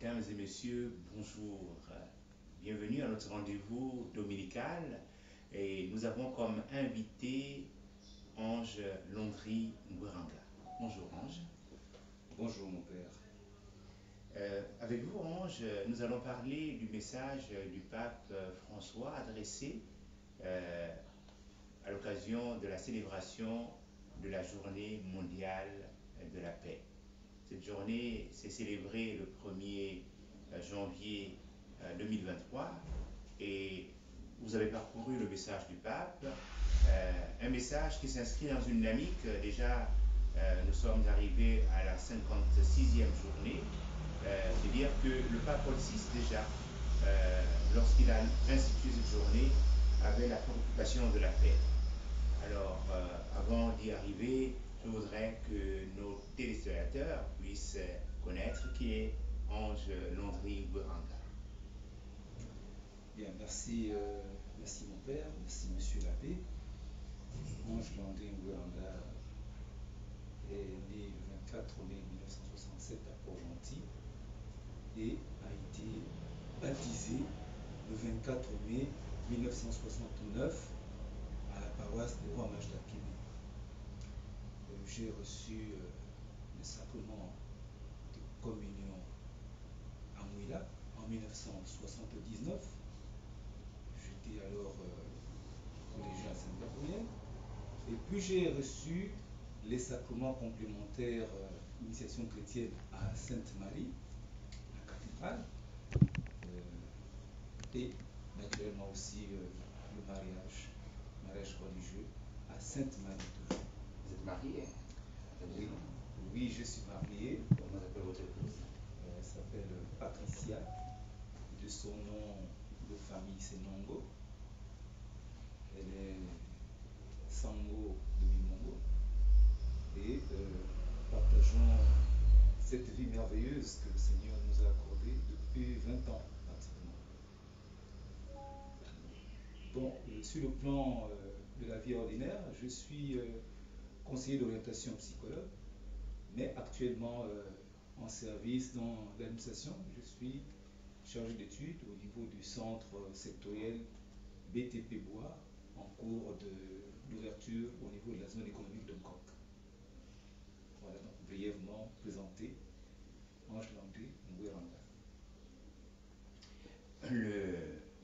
Mesdames et messieurs, bonjour. Bienvenue à notre rendez-vous dominical. Et nous avons comme invité Ange Londry Ngweranga. Bonjour Ange. Bonjour mon père. Avec vous Ange, nous allons parler du message du pape François adressé à l'occasion de la célébration de la journée mondiale de la paix. Cette journée s'est célébrée le 1er janvier 2023 et vous avez parcouru le message du pape, un message qui s'inscrit dans une dynamique. Déjà, nous sommes arrivés à la 56e journée. C'est dire que le pape Paul VI, déjà, lorsqu'il a institué cette journée, avait la préoccupation de la paix. Alors, avant d'y arriver, je voudrais que nos téléspectateurs puissent connaître qui est Ange Londry Ngweranga. Bien, merci, merci mon père, merci monsieur l'abbé. Ange Londry Ngweranga est né le 24 mai 1967 à Port-Gentil et a été baptisé le 24 mai 1969 à la paroisse des Rois Mages d'Akene. J'ai reçu le sacrement de communion à Mouila en 1979. J'étais alors collégien à Saint-Gabriel. Et puis j'ai reçu les sacrements complémentaires initiation chrétienne à Sainte-Marie, la cathédrale, et naturellement aussi le mariage religieux à Sainte-Marie toujours. Vous êtes marié? Oui, oui, je suis marié. Comment s'appelle votre épouse? Elle s'appelle Patricia. De son nom de famille, c'est Nongo. Elle est Sango de Mimongo. Et partageons cette vie merveilleuse que le Seigneur nous a accordée depuis 20 ans pratiquement. Bon, sur le plan de la vie ordinaire, je suis conseiller d'orientation psychologue, mais actuellement en service dans l'administration. Je suis chargé d'études au niveau du centre sectoriel BTP Bois en cours d'ouverture au niveau de la zone économique de Mkok. Voilà donc brièvement présenté Ange Londry Ngweranga.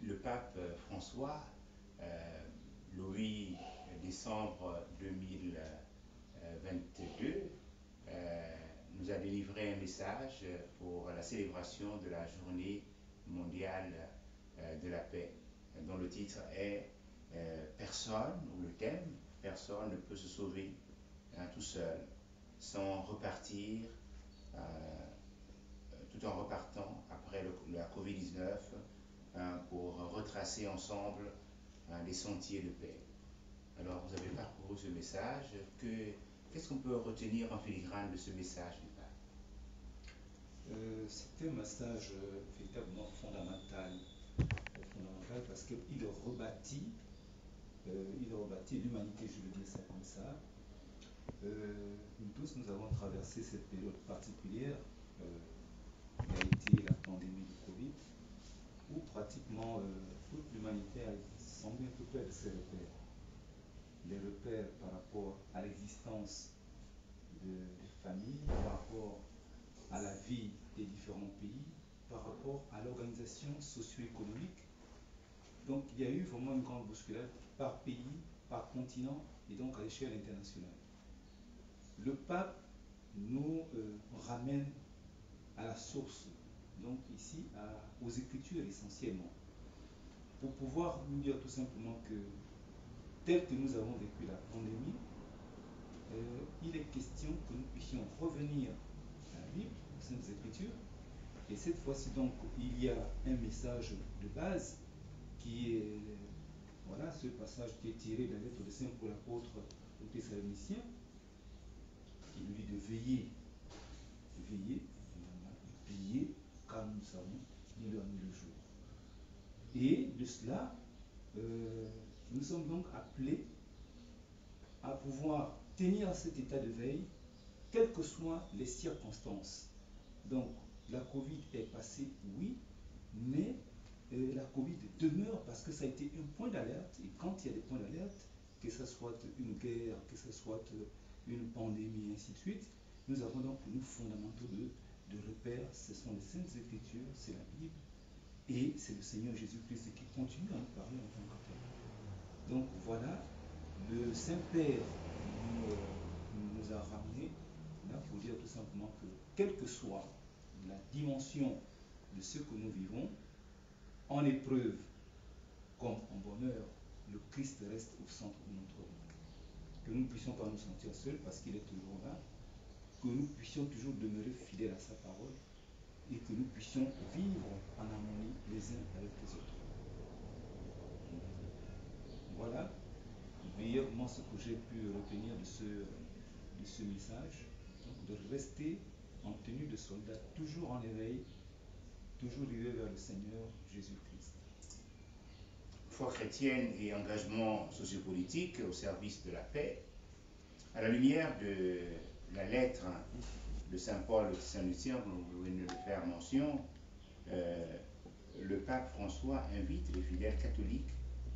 Le pape François, le 8 décembre 2022, nous a délivré un message pour la célébration de la journée mondiale de la paix, dont le titre est Personne, ou le thème, personne ne peut se sauver tout seul, sans repartir, tout en repartant après la Covid-19 pour retracer ensemble les sentiers de paix. Alors, vous avez parcouru ce message. Qu'est-ce qu'on peut retenir en filigrane de ce message du pape? C'était un message véritablement fondamental parce qu'il rebâtit l'humanité, je veux dire ça comme ça. Nous tous, nous avons traversé cette période particulière qui a été la pandémie du Covid, où pratiquement toute l'humanité a semblé un peu perdre ses repères. Les repères par rapport à l'existence des familles, par rapport à la vie des différents pays, par rapport à l'organisation socio-économique. Donc il y a eu vraiment une grande bousculade par pays, par continent et donc à l'échelle internationale. Le pape nous ramène à la source, donc ici aux Écritures essentiellement, pour pouvoir nous dire tout simplement que tel que nous avons vécu la pandémie, il est question que nous puissions revenir à la Bible, aux Saintes Écritures, et cette fois-ci donc il y a un message de base qui est voilà ce passage qui est tiré de la lettre de Saint Paul l'apôtre aux Thessaloniciens, qui nous dit de veiller, prier, car nous ne savons ni l'heure ni le jour. Et de cela, nous sommes donc appelés à pouvoir tenir cet état de veille, quelles que soient les circonstances. Donc, la Covid est passée, oui, mais la Covid demeure parce que ça a été un point d'alerte. Et quand il y a des points d'alerte, que ce soit une guerre, que ce soit une pandémie, et ainsi de suite, nous avons donc nos fondamentaux de repère. Ce sont les Saintes Écritures, c'est la Bible, et c'est le Seigneur Jésus-Christ qui continue à nous parler en tant que tel. Donc voilà, le Saint-Père nous a ramenés là pour dire tout simplement que, quelle que soit la dimension de ce que nous vivons, en épreuve comme en bonheur, le Christ reste au centre de notre vie. Que nous ne puissions pas nous sentir seuls parce qu'il est toujours là, que nous puissions toujours demeurer fidèles à sa parole et que nous puissions vivre en harmonie les uns avec les autres. Voilà brièvement ce que j'ai pu retenir de ce message. Donc, de rester en tenue de soldat, toujours en éveil, toujours rivé vers le Seigneur Jésus-Christ. Foi chrétienne et engagement sociopolitique au service de la paix, à la lumière de la lettre de Saint Paul de Saint-Lucien, dont vous venez de faire mention, le pape François invite les fidèles catholiques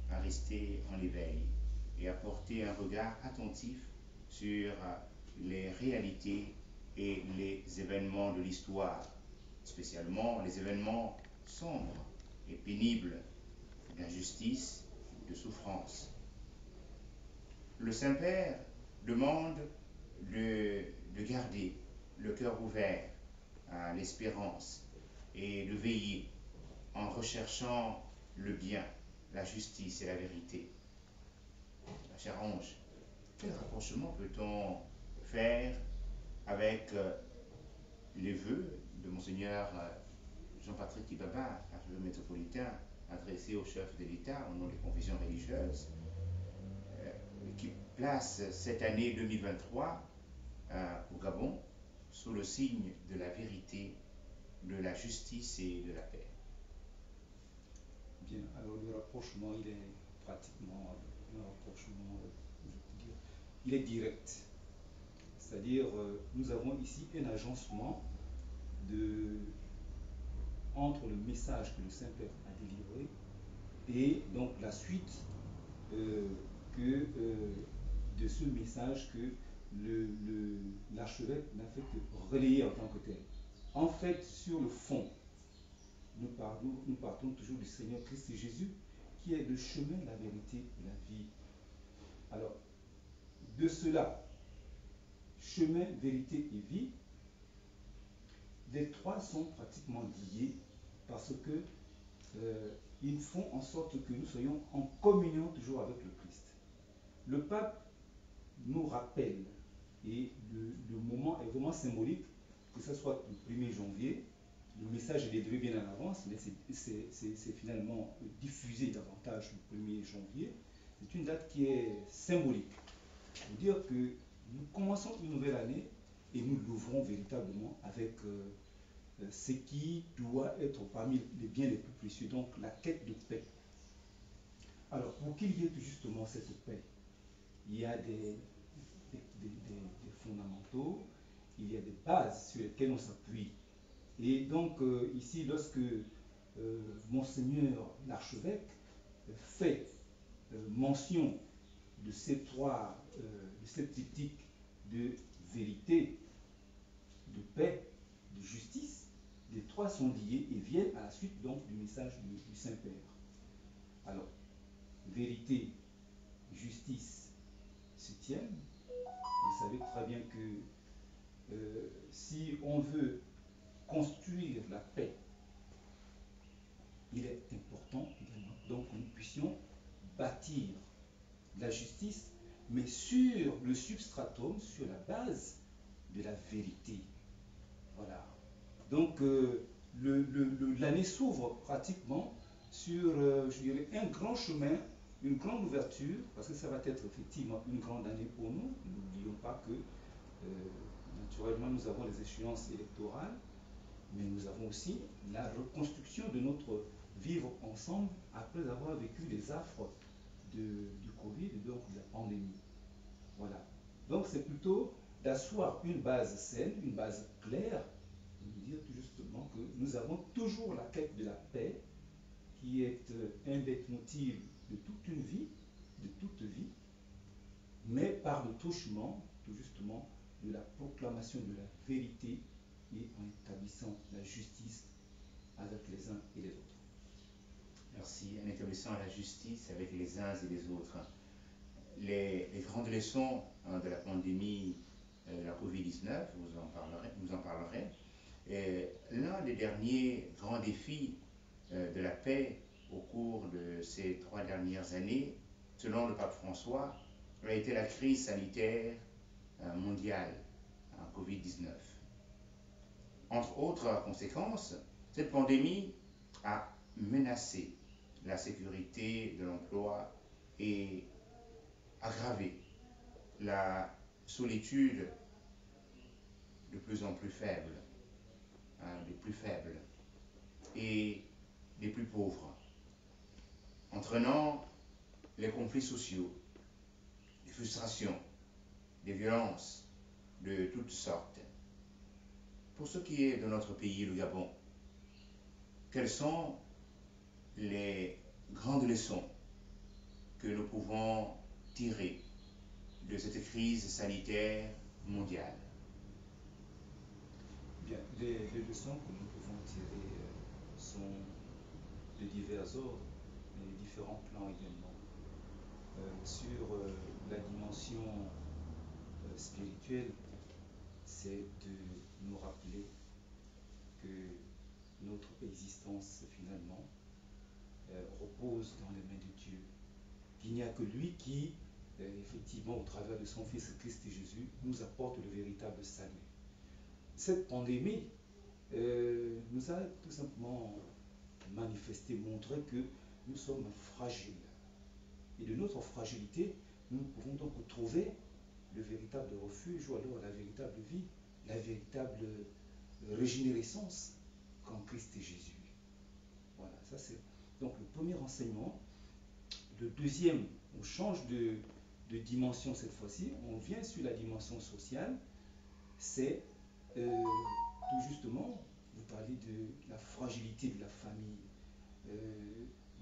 à rester en éveil et à porter un regard attentif sur les réalités et les événements de l'histoire, spécialement les événements sombres et pénibles d'injustice, de souffrance. Le Saint-Père demande de garder le cœur ouvert à l'espérance et de veiller en recherchant le bien, la justice et la vérité. Cher Ange, quel rapprochement peut-on faire avec les vœux de Monseigneur Jean-Patrick Ibaba, archevêque métropolitain, adressés au chef de l'État au nom des confessions religieuses, qui place cette année 2023 au Gabon sous le signe de la vérité, de la justice et de la paix. Bien, alors le rapprochement, il est pratiquement un rapprochement, je peux dire, il est direct. C'est-à-dire, nous avons ici un agencement entre le message que le Saint-Père a délivré et donc la suite de ce message que l'archevêque n'a fait que relayer en tant que tel. En fait, sur le fond, nous partons toujours du Seigneur Christ et Jésus, qui est le chemin, la vérité et la vie. Alors, de cela, chemin, vérité et vie, les trois sont pratiquement liés parce que ils font en sorte que nous soyons en communion toujours avec le Christ. Le pape nous rappelle, et le moment est vraiment symbolique, que ce soit le 1er janvier, le message est délivré bien en avance, mais c'est finalement diffusé davantage le 1er janvier. C'est une date qui est symbolique. Pour dire que nous commençons une nouvelle année et nous l'ouvrons véritablement avec ce qui doit être parmi les biens les plus précieux, donc la quête de paix. Alors, pour qu'il y ait justement cette paix, il y a des fondamentaux, il y a des bases sur lesquelles on s'appuie. Et donc, ici, lorsque Monseigneur l'archevêque fait mention de ces de cette triptyque de vérité, de paix, de justice, les trois sont liés et viennent à la suite donc du message du Saint-Père. Alors, vérité, justice se tiennent. Vous savez très bien que si on veut construire la paix, il est important également donc que nous puissions bâtir la justice, mais sur le substratum, sur la base de la vérité. Voilà. Donc l'année s'ouvre pratiquement sur, je dirais, un grand chemin, une grande ouverture, parce que ça va être effectivement une grande année pour nous. N'oublions pas que, naturellement, nous avons les échéances électorales, mais nous avons aussi la reconstruction de notre vivre ensemble après avoir vécu les affres du Covid et donc de la pandémie. Voilà. Donc c'est plutôt d'asseoir une base saine, une base claire, une dire tout justement que nous avons toujours la quête de la paix, qui est un leitmotiv de toute une vie, de toute vie, mais par le touchement, tout justement, de la proclamation de la vérité et en établissant la justice avec les uns et les autres. Merci. En établissant la justice avec les uns et les autres. Les grandes leçons de la pandémie de la Covid-19, vous en parlerez. L'un des derniers grands défis de la paix au cours de ces 3 dernières années, selon le pape François, a été la crise sanitaire mondiale, Covid-19. Entre autres conséquences, cette pandémie a menacé la sécurité de l'emploi et aggravé la solitude de plus en plus faible, des plus faibles et des plus pauvres, entraînant les conflits sociaux, les frustrations, des violences de toutes sortes. Pour ce qui est de notre pays, le Gabon, quelles sont les grandes leçons que nous pouvons tirer de cette crise sanitaire mondiale? Bien, les leçons que nous pouvons tirer sont de divers ordres et de différents plans également. Sur la dimension spirituelle, c'est de nous rappeler que notre existence finalement repose dans les mains de Dieu, qu'il n'y a que lui qui, effectivement, au travers de son Fils Christ Jésus, nous apporte le véritable salut. Cette pandémie nous a tout simplement manifesté, montré que nous sommes fragiles. Et de notre fragilité, nous pouvons donc trouver le véritable refuge ou alors la véritable vie, la véritable régénérescence qu'en Christ Jésus. Voilà, ça c'est donc le premier enseignement. Le deuxième, on change de dimension cette fois-ci, on vient sur la dimension sociale, c'est tout justement, vous parlez de la fragilité de la famille.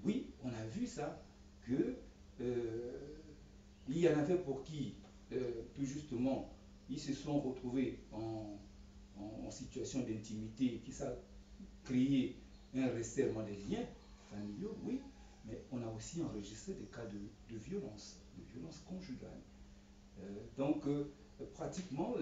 Oui, on a vu ça, que il y en avait pour qui, tout justement, ils se sont retrouvés en situation d'intimité, qui ça créé un resserrement des liens familiaux, oui, mais on a aussi enregistré des cas de violence conjugale. Pratiquement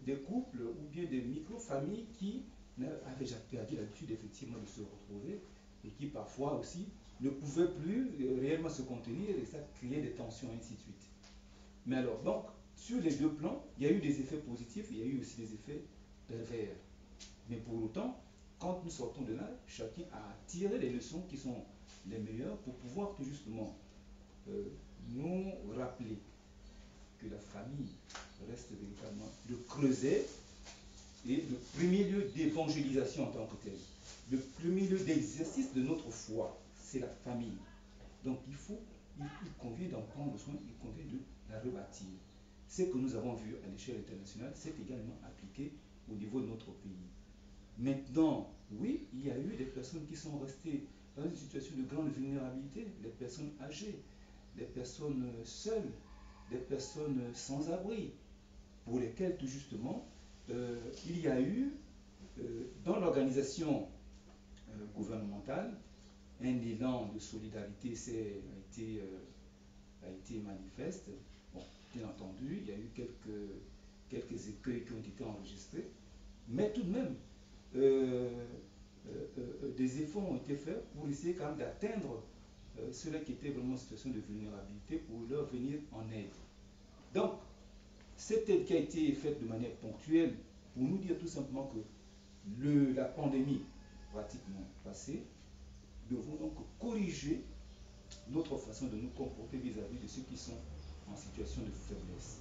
des couples ou bien des micro-familles qui avaient déjà perdu l'habitude effectivement de se retrouver et qui parfois aussi ne pouvaient plus réellement se contenir et ça créait des tensions, ainsi de suite. Mais alors, donc, sur les deux plans, il y a eu des effets positifs, il y a eu aussi des effets pervers. Mais pour autant, quand nous sortons de là, chacun a tiré les leçons qui sont les meilleures pour pouvoir tout justement nous rappeler que la famille reste véritablement le creuset et le premier lieu d'évangélisation en tant que tel. Le premier lieu d'exercice de notre foi, c'est la famille. Donc il convient d'en prendre soin, il convient de la rebâtir. Ce que nous avons vu à l'échelle internationale, c'est également appliqué au niveau de notre pays. Maintenant, oui, il y a eu des personnes qui sont restées dans une situation de grande vulnérabilité, les personnes âgées, des personnes seules, des personnes sans abri, pour lesquelles tout justement, il y a eu dans l'organisation gouvernementale un élan de solidarité a été manifeste. Bon, bien entendu, il y a eu quelques écueils qui ont été enregistrés, mais tout de même, des efforts ont été faits pour essayer quand même d'atteindre ceux-là qui étaient vraiment en situation de vulnérabilité pour leur venir en aide. Donc, cette aide qui a été faite de manière ponctuelle pour nous dire tout simplement que la pandémie pratiquement passée, nous devons donc corriger notre façon de nous comporter vis-à-vis de ceux qui sont en situation de faiblesse,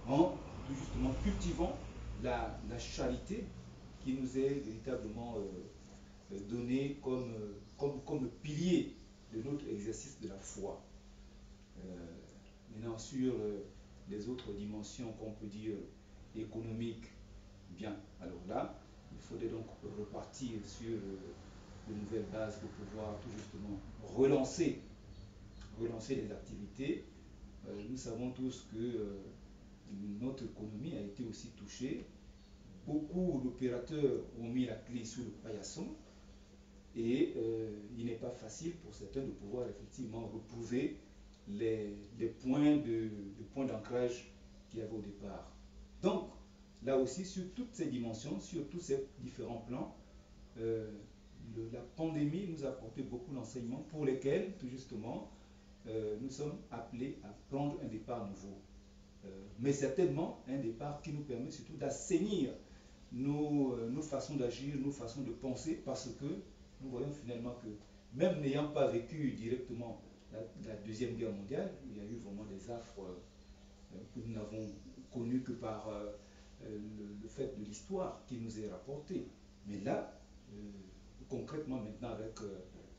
en justement cultivant la charité qui nous est véritablement donnée comme pilier de notre exercice de la foi. Maintenant, sur les autres dimensions qu'on peut dire économiques, bien, alors là, Il faudrait donc repartir sur de nouvelles bases pour pouvoir tout justement relancer les activités. Nous savons tous que notre économie a été aussi touchée. Beaucoup d'opérateurs ont mis la clé sous le paillasson et il n'est pas facile pour certains de pouvoir effectivement retrouver les points d'ancrage qu'il y avait au départ. Donc, là aussi, sur toutes ces dimensions, sur tous ces différents plans, la pandémie nous a apporté beaucoup d'enseignements pour lesquels, tout justement, nous sommes appelés à prendre un départ nouveau. Mais certainement un départ qui nous permet surtout d'assainir nos façons d'agir, nos façons de penser, parce que nous voyons finalement que même n'ayant pas vécu directement la Deuxième Guerre mondiale, il y a eu vraiment des affres que nous n'avons connues que par le fait de l'histoire qui nous est rapportée. Mais là, concrètement maintenant avec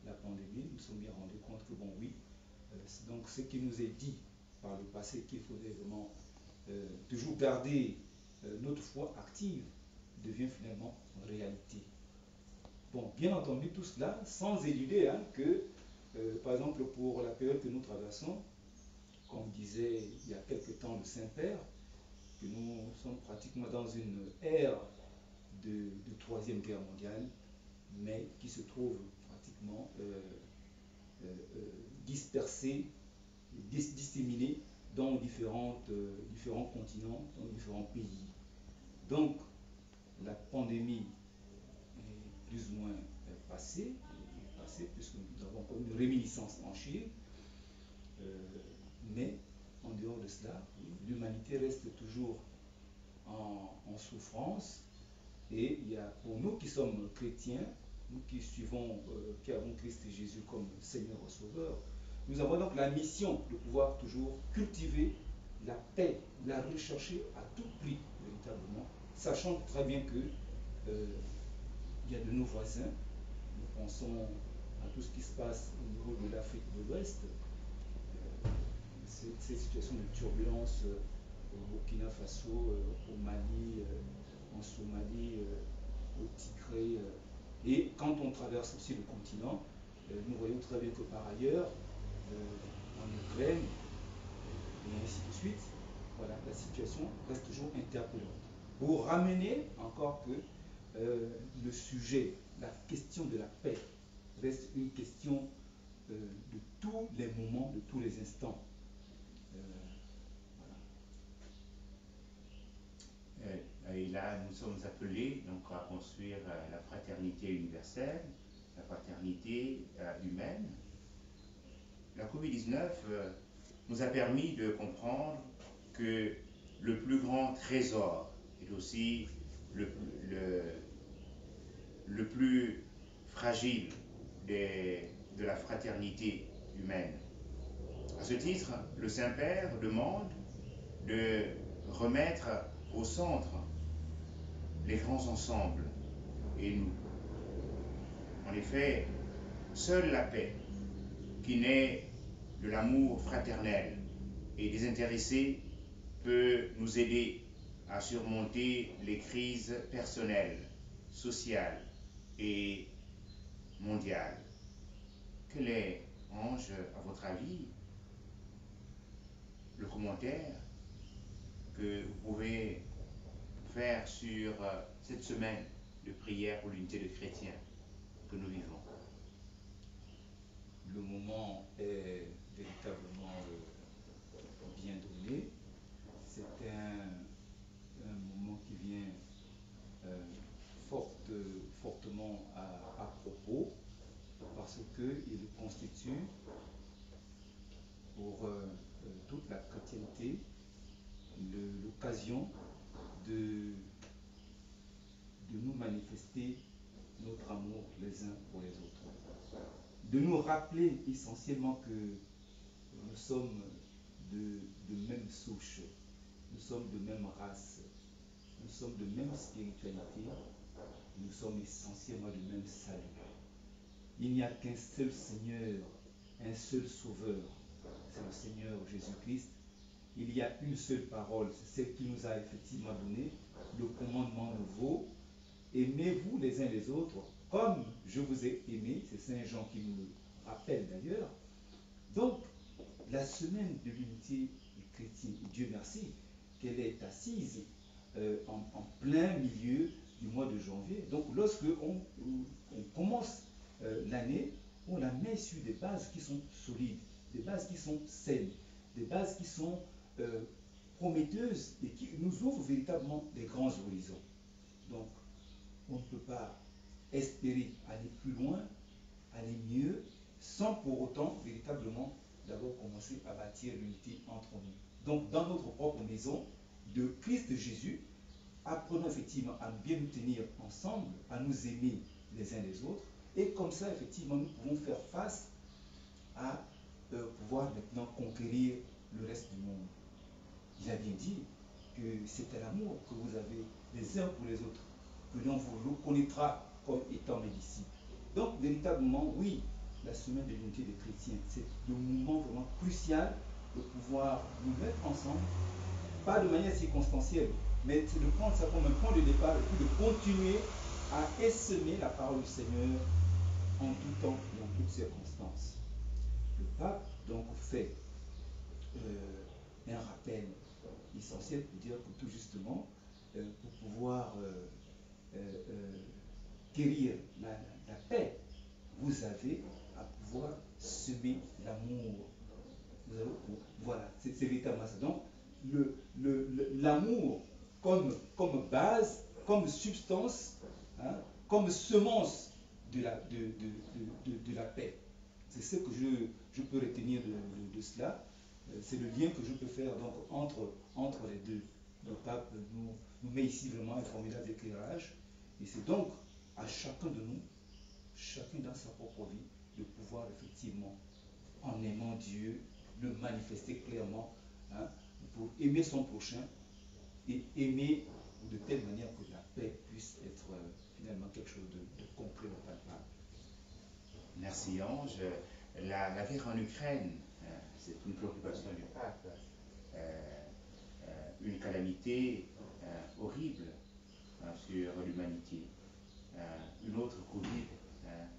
la pandémie, nous nous sommes bien rendus compte que bon oui, donc ce qui nous est dit par le passé qu'il faudrait vraiment toujours garder notre foi active devient finalement réalité. Bon, bien entendu, tout cela sans éluder que, par exemple, pour la période que nous traversons, comme disait il y a quelque temps le Saint-Père, que nous sommes pratiquement dans une ère de Troisième Guerre mondiale, mais qui se trouve pratiquement dispersée, disséminée dans différents continents, dans différents pays. Donc, la pandémie est plus ou moins passée, puisque nous avons encore une réminiscence en Chine, mais en dehors de cela, l'humanité reste toujours en souffrance, et il y a pour nous qui sommes chrétiens, nous qui suivons, qui avons Christ et Jésus comme Seigneur et Sauveur, nous avons donc la mission de pouvoir toujours cultiver la paix, la rechercher à tout prix, véritablement, sachant très bien que il y a de nos voisins. Nous pensons à tout ce qui se passe au niveau de l'Afrique de l'Ouest, ces situations de turbulence au Burkina Faso, au Mali, en Somalie, au Tigré. Et quand on traverse aussi le continent, nous voyons très bien que par ailleurs, en Ukraine, et ainsi de suite, voilà, la situation reste toujours interpellante. Pour ramener encore que le sujet, la question de la paix, reste une question de tous les moments, de tous les instants. Et là, nous sommes appelés donc à construire la fraternité universelle, la fraternité humaine. La Covid-19 nous a permis de comprendre que le plus grand trésor est aussi le plus fragile de la fraternité humaine. À ce titre, le Saint-Père demande de remettre au centre les grands ensembles et nous. En effet, seule la paix, qui naît de l'amour fraternel et désintéressé, peut nous aider à surmonter les crises personnelles, sociales et mondiales. Quel est, Ange, à votre avis, le commentaire que vous pouvez faire sur cette semaine de prière pour l'unité des chrétiens que nous vivons? Le moment est véritablement bien donné. C'est un moment qui vient fortement à propos, parce qu'il constitue pour toute la chrétienté l'occasion de nous manifester notre amour les uns pour les autres, de nous rappeler essentiellement que nous sommes de même souche, nous sommes de même race, nous sommes de même spiritualité, nous sommes essentiellement du même salut. Il n'y a qu'un seul Seigneur, un seul Sauveur, c'est le Seigneur Jésus-Christ. Il y a une seule parole, c'est celle qui nous a effectivement donné le commandement nouveau, aimez-vous les uns les autres comme je vous ai aimé. C'est Saint Jean qui nous le rappelle d'ailleurs. Donc, la semaine de l'unité des chrétiens, Dieu merci, qu'elle est assise en plein milieu du mois de janvier. Donc, lorsque on commence l'année, on la met sur des bases qui sont solides, des bases qui sont saines, des bases qui sont prometteuses et qui nous ouvrent véritablement des grands horizons. Donc, on ne peut pas espérer aller plus loin, aller mieux, sans pour autant véritablement d'abord commencer à bâtir l'unité entre nous. Donc, dans notre propre maison de Christ Jésus, apprenons effectivement à bien nous tenir ensemble, à nous aimer les uns les autres, et comme ça, effectivement, nous pouvons faire face à pouvoir maintenant conquérir le reste du monde. Il a bien dit que c'est à l'amour que vous avez les uns pour les autres, que l'on vous reconnaîtra comme étant mes disciples. Donc, véritablement, oui, la semaine de l'unité des chrétiens, c'est le moment vraiment crucial de pouvoir nous mettre ensemble, pas de manière circonstancielle, mais c'est de prendre ça comme un point de départ et puis de continuer à essaimer la parole du Seigneur en tout temps et en toutes circonstances. Le pape donc fait un rappel essentiel pour dire que tout justement, pour pouvoir quérir la paix, vous avez à pouvoir semer l'amour. Voilà, c'est véritablement ça. Donc, l'amour comme base, comme substance, hein, comme semence de la paix. C'est ce que je peux retenir de cela. C'est le lien que je peux faire donc, entre les deux. Le pape nous met ici vraiment un formidable éclairage. Et c'est donc à chacun de nous, chacun dans sa propre vie, de pouvoir effectivement, en aimant Dieu, le manifester clairement, hein, pour aimer son prochain et aimer de telle manière que la paix puisse être finalement quelque chose de concret, de palpable. Merci Ange. La guerre en Ukraine, c'est une préoccupation du pape, une calamité horrible sur l'humanité. Une autre Covid,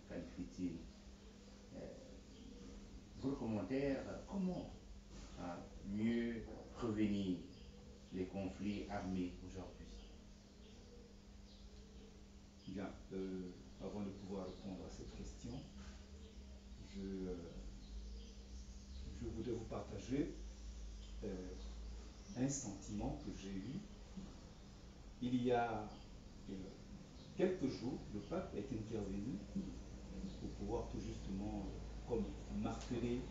qualifie-t-il. Vos commentaires, comment mieux prévenir les conflits armés aujourd'hui? Bien, avant de pouvoir répondre à cette question, je voudrais vous partager un sentiment que j'ai eu. Il y a quelques jours, le pape est intervenu pour pouvoir tout justement comme marteler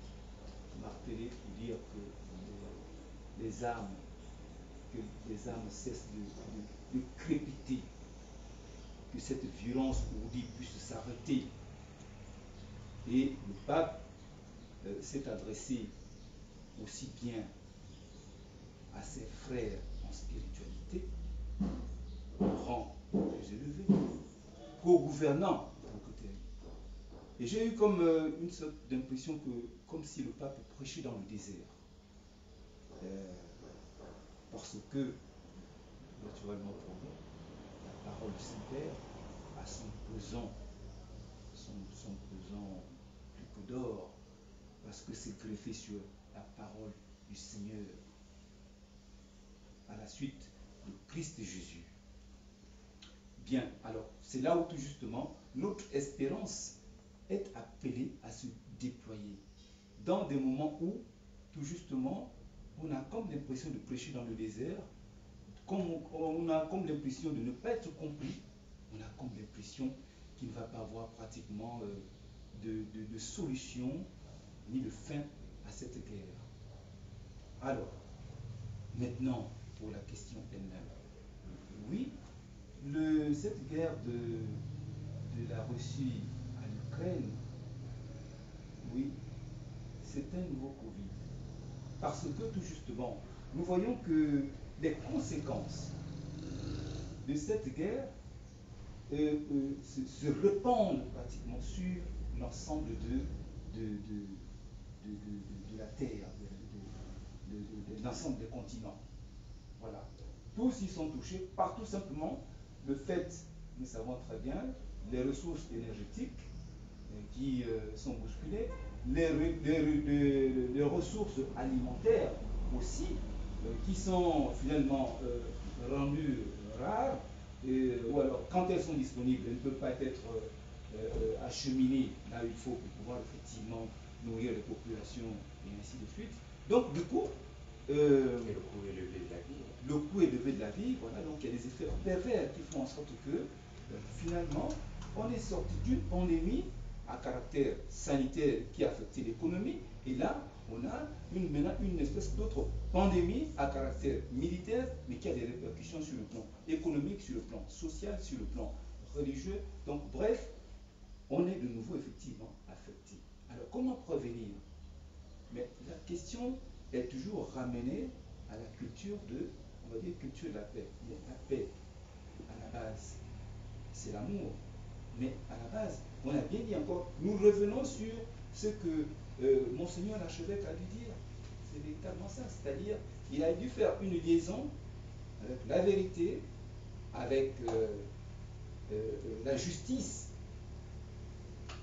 pour dire que les armes cessent de crépiter, que cette violence ourdie puisse s'arrêter. Et le pape s'est adressé aussi bien à ses frères en spiritualité, au rang plus élevé, qu'aux gouvernants. Et j'ai eu comme une sorte d'impression que, comme si le pape prêchait dans le désert. Parce que, naturellement pour nous, la parole du Saint-Père a son pesant plus que d'or, parce que c'est greffé sur la parole du Seigneur, à la suite de Christ Jésus. Bien, alors, c'est là où tout justement, notre espérance est appelée à se déployer. Dans des moments où, tout justement, on a comme l'impression de prêcher dans le désert, on a comme l'impression de ne pas être compris, on a comme l'impression qu'il ne va pas avoir pratiquement de solution ni de fin à cette guerre. Alors, maintenant, pour la question elle-même. Oui, cette guerre de la Russie à l'Ukraine, oui, c'est un nouveau Covid. Parce que tout justement, nous voyons que les conséquences de cette guerre se répandent pratiquement sur l'ensemble de la Terre, de l'ensemble des continents. Voilà. Tous y sont touchés par tout simplement le fait nous savons très bien, les ressources énergétiques qui sont bousculées, les ressources alimentaires aussi, qui sont finalement rendues rares, ou alors quand elles sont disponibles, elles ne peuvent pas être acheminées là où il faut pour pouvoir effectivement nourrir les populations et ainsi de suite. Donc du coup, et le coût élevé de la vie. Le coût élevé de la vie, voilà, donc il y a des effets pervers qui font en sorte que finalement, on est sorti d'une pandémie à caractère sanitaire qui a affecté l'économie, et là, on a maintenant une espèce d'autre pandémie à caractère militaire, mais qui a des répercussions sur le plan économique, sur le plan social, sur le plan religieux. Donc, bref, on est de nouveau effectivement affecté. Alors, comment prévenir? Mais la question est toujours ramenée à la culture de, on va dire, culture de la paix. Mais la paix, à la base, c'est l'amour. Mais à la base, on a bien dit encore, nous revenons sur ce que Monseigneur l'archevêque a dû dire. C'est véritablement ça. C'est-à-dire, il a dû faire une liaison avec la vérité, avec la justice,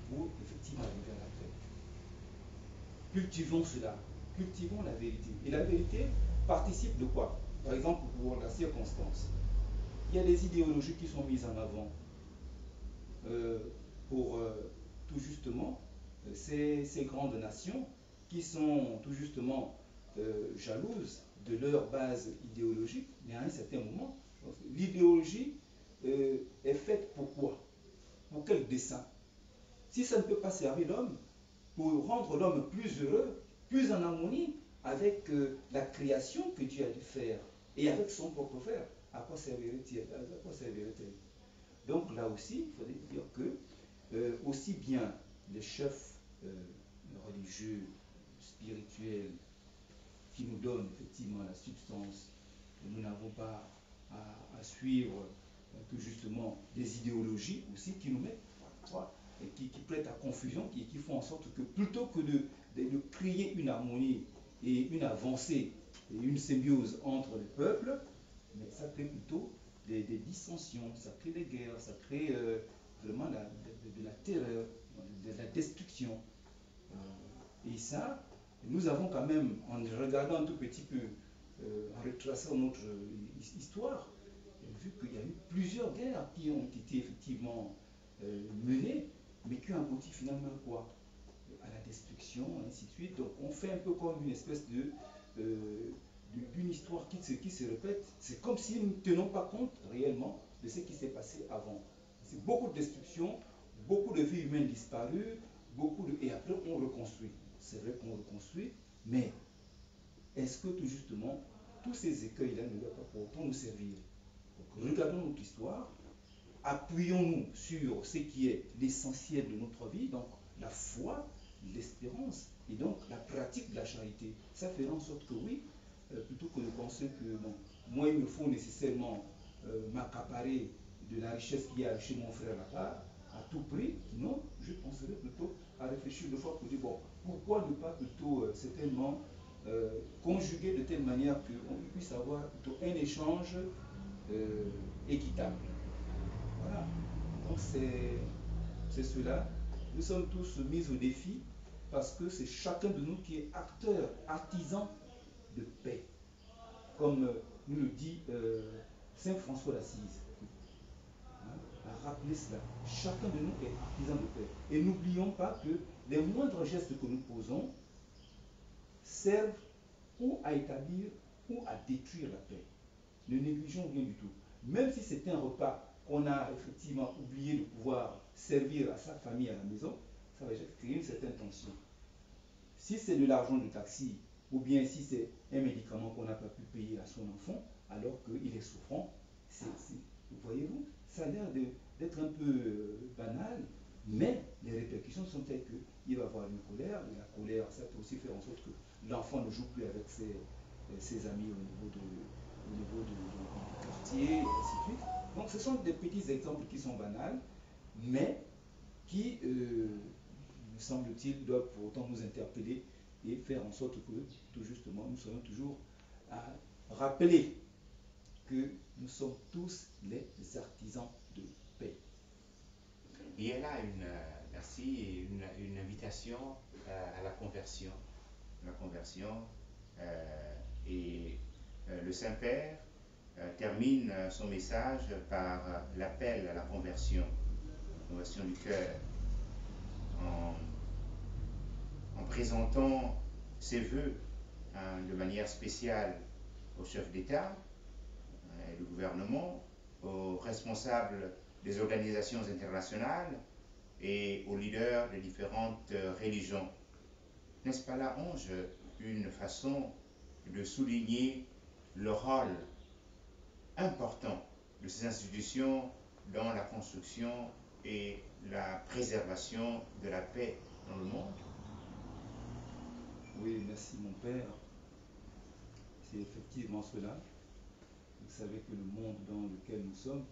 pour effectivement arriver à la paix. Cultivons cela, cultivons la vérité. Et la vérité participe de quoi? Par exemple, pour la circonstance. Il y a des idéologies qui sont mises en avant pour tout justement ces grandes nations qui sont tout justement jalouses de leur base idéologique, mais à un certain moment, l'idéologie est faite pour quoi? Pour quel dessein? Si ça ne peut pas servir l'homme, pour rendre l'homme plus heureux, plus en harmonie avec la création que Dieu a dû faire et avec son propre frère, à quoi servirait-elle? Donc là aussi, il faudrait dire que aussi bien les chefs religieux, spirituels, qui nous donnent effectivement la substance, nous n'avons pas à suivre tout justement des idéologies aussi qui nous mettent parfois et qui prêtent à confusion, qui font en sorte que plutôt que de créer une harmonie et une avancée et une symbiose entre les peuples, mais ça crée plutôt des dissensions, ça crée des guerres, ça crée vraiment de la terreur, de la destruction. Et ça, nous avons quand même, en regardant un tout petit peu, en retraçant notre histoire, vu qu'il y a eu plusieurs guerres qui ont été effectivement menées, mais qui ont abouti finalement à quoi? À la destruction, ainsi de suite. Donc on fait un peu comme une espèce d'une histoire qui se répète. C'est comme si nous ne tenons pas compte réellement de ce qui s'est passé avant. C'est beaucoup de destruction, beaucoup de vies humaines disparues, et après on reconstruit. C'est vrai qu'on reconstruit, mais est-ce que tout justement, tous ces écueils-là ne doivent pas pour autant nous servir? Donc regardons notre histoire, appuyons-nous sur ce qui est l'essentiel de notre vie, donc la foi, l'espérance, et donc la pratique de la charité. Ça fait en sorte que oui, plutôt que de penser que bon, moi il me faut nécessairement m'accaparer de la richesse qu'il y a chez mon frère là-bas, à tout prix, non, je penserais plutôt à réfléchir deux fois pour dire, bon, pourquoi ne pas plutôt certainement conjuguer de telle manière qu'on puisse avoir plutôt un échange équitable. Voilà. Donc c'est cela. Nous sommes tous mis au défi parce que c'est chacun de nous qui est acteur, artisan de paix. Comme nous le dit Saint François d'Assise. À rappeler cela. Chacun de nous est artisan de paix. Et n'oublions pas que les moindres gestes que nous posons servent ou à établir ou à détruire la paix. Ne négligeons rien du tout. Même si c'est un repas qu'on a effectivement oublié de pouvoir servir à sa famille à la maison, ça va créer une certaine tension. Si c'est de l'argent de taxi, ou bien si c'est un médicament qu'on n'a pas pu payer à son enfant, alors qu'il est souffrant, voyez-vous, ça a l'air d'être un peu banal, mais les répercussions sont telles qu'il va y avoir une colère, et la colère, ça peut aussi faire en sorte que l'enfant ne joue plus avec ses amis au niveau du quartier, et ainsi de suite. Donc ce sont des petits exemples qui sont banals, mais qui, me semble-t-il, doivent pour autant nous interpeller et faire en sorte que, tout justement, nous soyons toujours à rappeler que nous sommes tous les artisans de paix. Il y a là merci, une invitation à la conversion. La conversion et le Saint-Père termine son message par l'appel à la conversion du cœur, en, en présentant ses voeux de manière spéciale au chef d'État et du gouvernement, aux responsables des organisations internationales et aux leaders des différentes religions. N'est-ce pas là, Ange, une façon de souligner le rôle important de ces institutions dans la construction et la préservation de la paix dans le monde? Oui, merci mon père. C'est effectivement cela. Vous savez que le monde dans lequel nous sommes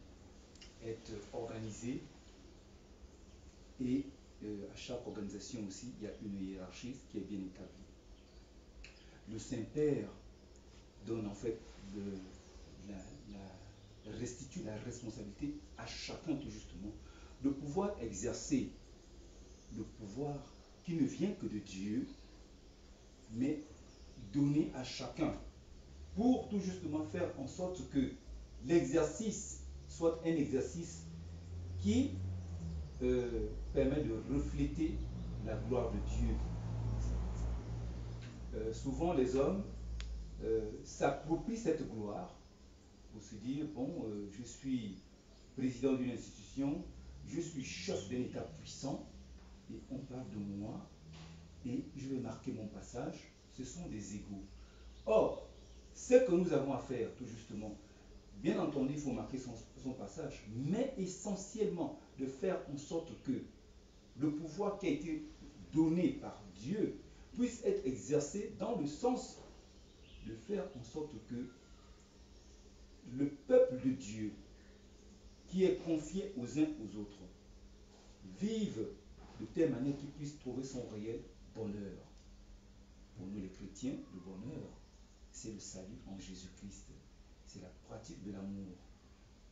est organisé et à chaque organisation aussi, il y a une hiérarchie qui est bien établie. Le Saint-Père donne en fait restitue la responsabilité à chacun tout justement de pouvoir exercer le pouvoir qui ne vient que de Dieu, mais donné à chacun pour tout justement faire en sorte que l'exercice soit un exercice qui permet de refléter la gloire de Dieu. Souvent les hommes s'approprient cette gloire pour se dire, bon, je suis président d'une institution, je suis chef d'un État puissant, et on parle de moi, et je vais marquer mon passage, ce sont des égaux. Or, ce que nous avons à faire, tout justement, bien entendu, il faut marquer son passage, mais essentiellement de faire en sorte que le pouvoir qui a été donné par Dieu puisse être exercé dans le sens de faire en sorte que le peuple de Dieu, qui est confié aux uns aux autres, vive de telle manière qu'il puisse trouver son réel bonheur. Pour nous les chrétiens, le bonheur, c'est le salut en Jésus-Christ. C'est la pratique de l'amour.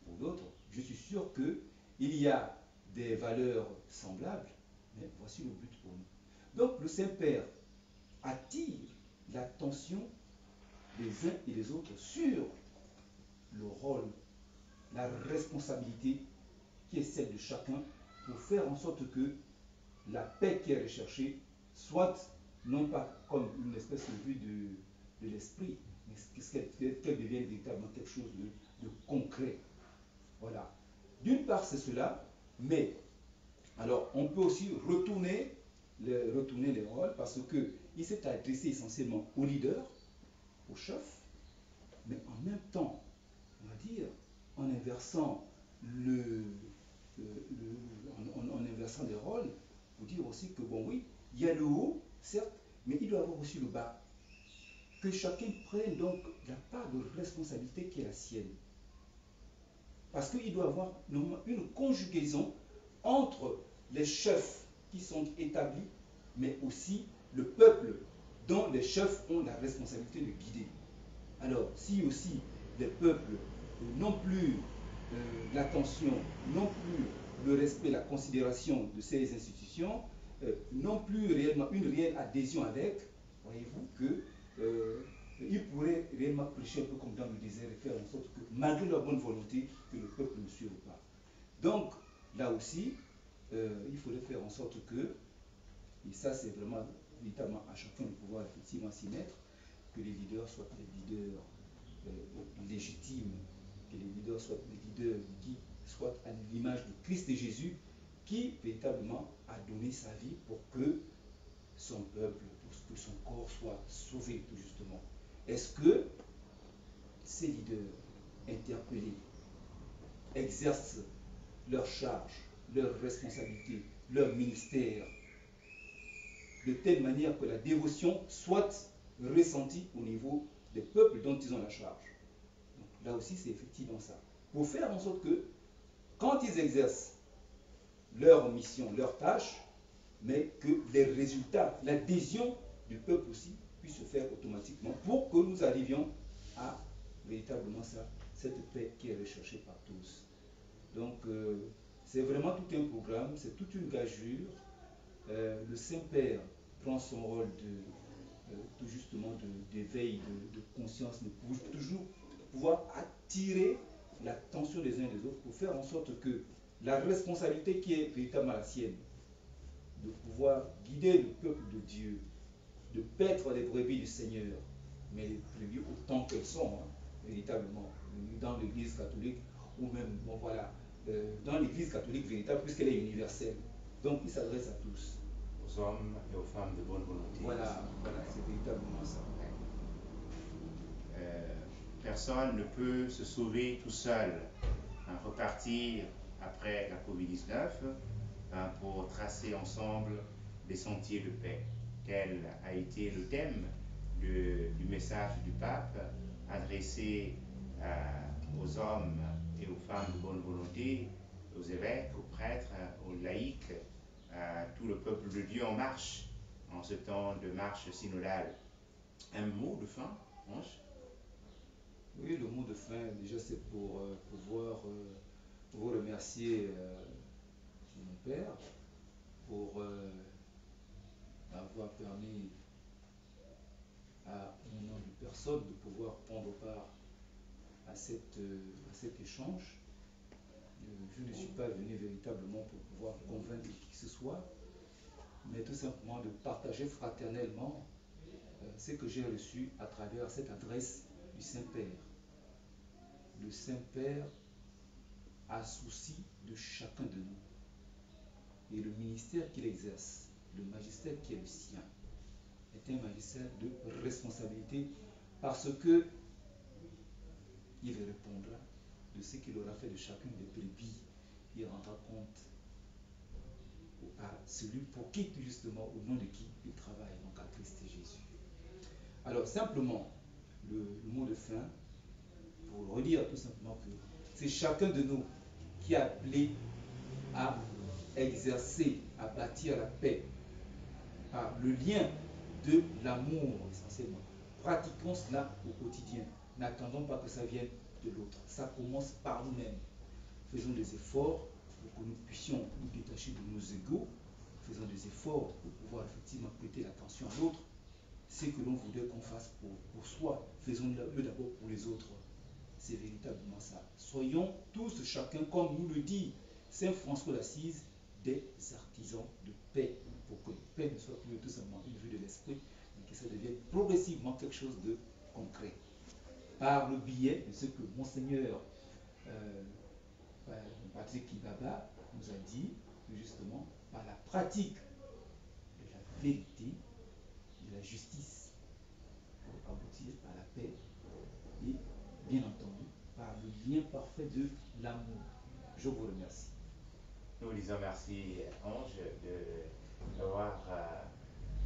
Pour d'autres, je suis sûr qu'il y a des valeurs semblables, mais voici le but pour nous. Donc le Saint-Père attire l'attention des uns et des autres sur le rôle, la responsabilité qui est celle de chacun pour faire en sorte que la paix qui est recherchée soit non pas comme une espèce de vue de l'esprit, mais qu'elle devienne véritablement quelque chose de concret. Voilà. D'une part, c'est cela, mais alors on peut aussi retourner les rôles parce qu'il s'est adressé essentiellement aux leaders, aux chefs, mais en même temps, on va dire, en inversant en inversant les rôles, pour dire aussi que, bon, oui, il y a le haut, certes, mais il doit y avoir aussi le bas. Que chacun prenne donc la part de responsabilité qui est la sienne. Parce qu'il doit y avoir une conjugaison entre les chefs qui sont établis, mais aussi le peuple dont les chefs ont la responsabilité de guider. Alors, si aussi les peuples n'ont plus l'attention, n'ont plus le respect, la considération de ces institutions, n'ont plus réellement une réelle adhésion avec, voyez-vous que ils pourraient réellement prêcher un peu comme dans le désert et faire en sorte que, malgré leur bonne volonté, que le peuple ne suive pas. Donc, là aussi, il faudrait faire en sorte que, et ça c'est vraiment véritablement à chacun de pouvoir effectivement s'y mettre, que les leaders soient des leaders légitimes, que les leaders soient des leaders qui soient à l'image de Christ et Jésus, qui véritablement a donné sa vie pour que son peuple, pour que son corps soit sauvé, tout justement. Est-ce que ces leaders interpellés exercent leur charge, leur responsabilité, leur ministère de telle manière que la dévotion soit ressentie au niveau des peuples dont ils ont la charge? Donc, là aussi, c'est effectivement ça. Pour faire en sorte que, quand ils exercent leur mission, leur tâche, mais que les résultats, l'adhésion du peuple aussi puisse se faire automatiquement pour que nous arrivions à véritablement ça, cette paix qui est recherchée par tous. Donc, C'est vraiment tout un programme, c'est toute une gageure. Le Saint-Père prend son rôle tout justement d'éveil, de conscience, de toujours pouvoir attirer l'attention des uns et des autres pour faire en sorte que la responsabilité qui est véritablement la sienne, de pouvoir guider le peuple de Dieu, de paître les brebis du Seigneur, mais les brebis autant qu'elles sont, hein, véritablement, dans l'Église catholique, ou même, bon voilà, dans l'Église catholique véritable, puisqu'elle est universelle. Donc, il s'adresse à tous. Aux hommes et aux femmes de bonne volonté. Voilà, voilà, c'est véritablement ça. Personne ne peut se sauver tout seul, hein, repartir après la Covid-19 hein, pour tracer ensemble des sentiers de paix. Tel a été le thème du message du pape adressé aux hommes et aux femmes de bonne volonté, aux évêques, aux prêtres, aux laïcs, à tout le peuple de Dieu en marche, en ce temps de marche synodale. Un mot de fin, Ange? Oui, le mot de fin, déjà, c'est pour pouvoir vous remercier, mon Père, pour m'avoir permis, à mon nom de personne, de pouvoir prendre part à cet échange. Je ne suis pas venu véritablement pour pouvoir convaincre qui que ce soit, mais tout simplement de partager fraternellement ce que j'ai reçu à travers cette adresse du Saint-Père. Le Saint-Père a souci de chacun de nous. Et le ministère qu'il exerce, le magistère qui est le sien, est un magistère de responsabilité parce que il répondra de ce qu'il aura fait de chacune des brebis. Il rendra compte à celui pour qui, justement, au nom de qui il travaille, donc à Christ Jésus. Alors, simplement, le mot de fin, pour redire tout simplement que c'est chacun de nous qui est appelé à exercer, à bâtir la paix par le lien de l'amour essentiellement. Pratiquons cela au quotidien. N'attendons pas que ça vienne de l'autre. Ça commence par nous-mêmes. Faisons des efforts pour que nous puissions nous détacher de nos égaux. Faisons des efforts pour pouvoir effectivement prêter l'attention à l'autre. Ce que l'on voudrait qu'on fasse pour soi, faisons-le d'abord pour les autres. C'est véritablement ça. Soyons tous, chacun, comme nous le dit Saint François d'Assise, des artisans de paix, pour que la paix ne soit plus tout simplement une vue de l'esprit, mais que ça devienne progressivement quelque chose de concret. Par le biais de ce que Monseigneur Patrick Kibaba nous a dit, justement, par la pratique de la vérité, de la justice, pour aboutir à la paix, et bien entendu, par le lien parfait de l'amour. Je vous remercie. Nous disons merci, Ange, d'avoir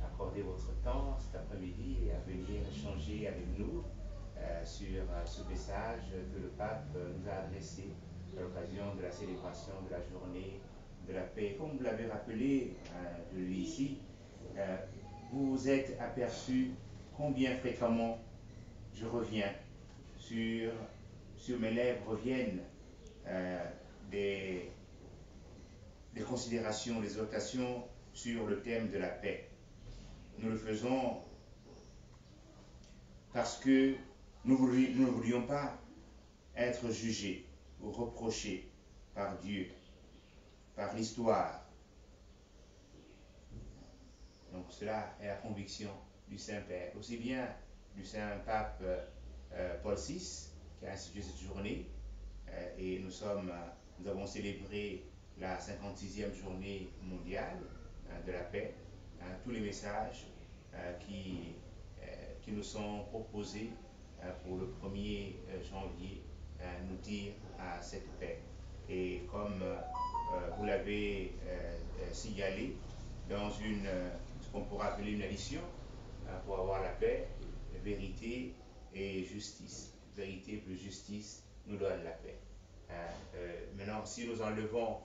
accordé votre temps cet après-midi et à venir échanger avec nous sur ce message que le pape nous a adressé à l'occasion de la célébration de la journée de la paix. Comme vous l'avez rappelé, je le lis ici, vous vous êtes aperçu combien fréquemment je reviens sur mes lèvres reviennent des considérations, des exhortations sur le thème de la paix. Nous le faisons parce que nous ne voulions pas être jugés ou reprochés par Dieu, par l'histoire. Donc cela est la conviction du Saint-Père, aussi bien du Saint-Pape Paul VI, qui a institué cette journée, et nous avons célébré la 56e journée mondiale de la paix. Tous les messages qui nous sont proposés pour le 1er janvier nous tirent à cette paix. Et comme vous l'avez signalé, dans ce qu'on pourrait appeler une addition pour avoir la paix, vérité et justice. Vérité plus justice nous donne la paix. Maintenant, si nous enlevons,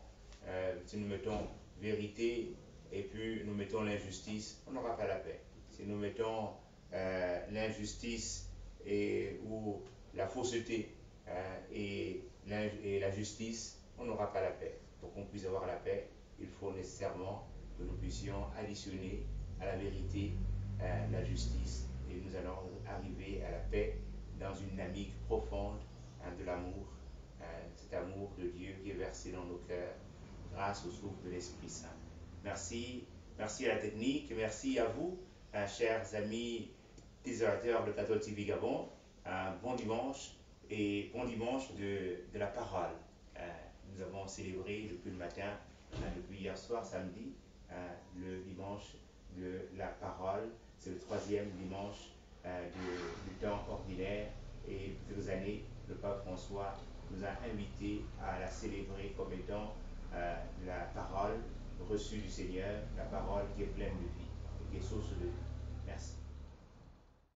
si nous mettons vérité et puis nous mettons l'injustice, on n'aura pas la paix. Si nous mettons l'injustice ou la fausseté et la justice, on n'aura pas la paix. pour qu'on puisse avoir la paix, il faut nécessairement que nous puissions additionner à la vérité la justice, et nous allons arriver à la paix dans une dynamique profonde de l'amour, cet amour de Dieu qui est versé dans nos cœurs grâce au souffle de l'Esprit Saint. Merci, merci à la technique, merci à vous, chers amis téléspectateurs de Catholic TV Gabon. Un bon dimanche et bon dimanche de la parole. Nous avons célébré depuis le matin, depuis hier soir, samedi, le dimanche de la parole. C'est le troisième dimanche du temps ordinaire, et depuis quelques années, le pape François nous a invités à la célébrer comme étant la parole reçue du Seigneur, la parole qui est pleine de vie et qui est source de vie. Merci.